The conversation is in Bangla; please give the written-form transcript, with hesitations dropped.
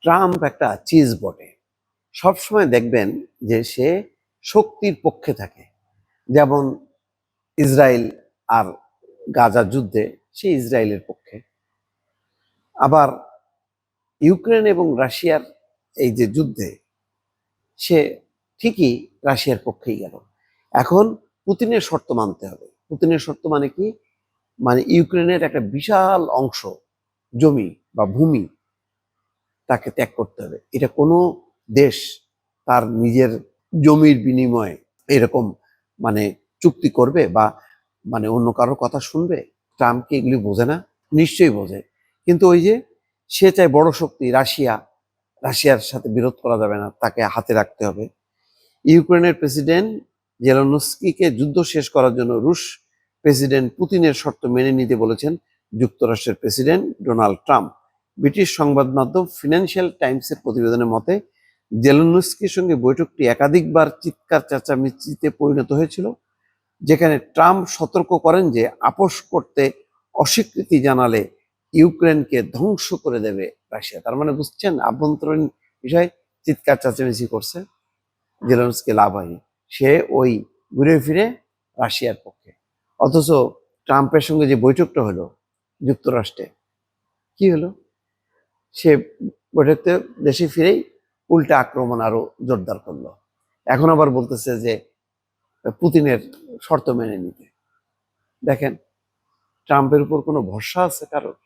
ট্রাম্প একটা চিজ বটে। সবসময় দেখবেন যে সে শক্তির পক্ষে থাকে। যেমন ইসরায়েল আর গাজা যুদ্ধে সে ইসরায়েলের পক্ষে, আবার ইউক্রেন এবং রাশিয়ার এই যে যুদ্ধে সে ঠিকই রাশিয়ার পক্ষেই গেল। এখন পুতিনের শর্ত মানতে হবে। পুতিনের শর্ত মানে কি? মানে ইউক্রেনের একটা বিশাল অংশ জমি বা ভূমি তাকে ত্যাগ করতে হবে। এটা কোনো দেশ তার নিজের জমির বিনিময়ে এরকম মানে চুক্তি করবে বা মানে অন্য কারোর কথা শুনবে? ট্রাম্প কি এগুলি বোঝে না? নিশ্চয়ই বোঝে। কিন্তু ওই যে সে চায় বড় শক্তি রাশিয়া, রাশিয়ার সাথে বিরোধ করা যাবে না, তাকে হাতে রাখতে হবে। ইউক্রেনের প্রেসিডেন্ট জেলেনস্কিকে যুদ্ধ শেষ করার জন্য রুশ প্রেসিডেন্ট পুতিনের শর্ত মেনে নিতে বলেছেন যুক্তরাষ্ট্রের প্রেসিডেন্ট ডোনাল্ড ট্রাম্প। ব্রিটিশ সংবাদ মাধ্যম ফিনান্সিয়াল টাইমসের প্রতিবেদনের মতে জেলেনস্কির সঙ্গে বৈঠকটি একাধিকবার চিৎকার চেঁচামেচিতে পরিণত হয়েছিল, যেখানে ট্রাম্প সতর্ক করেন যে আপোস করতে অস্বীকৃতি জানালে ইউক্রেনকে ধ্বংস করে দেবে রাশিয়া। তার মানে বুঝছেন, আভ্যন্তরীণ বিষয় চিৎকার চেঁচামেচি করছে, জেলেনস্কি লাভ হয়নি, সে ওই ঘুরে ফিরে রাশিয়ার পক্ষে। অথচ ট্রাম্পের সঙ্গে যে বৈঠকটা হলো যুক্তরাষ্ট্রে, কি হলো? সে বৈঠকতে দেশে ফিরেই উল্টা আক্রমণ আরো জোরদার করলো। এখন আবার বলতেছে যে পুতিনের শর্ত মেনে নিতে। দেখেন, ট্রাম্পের উপর কোনো ভরসা আছে কারোর?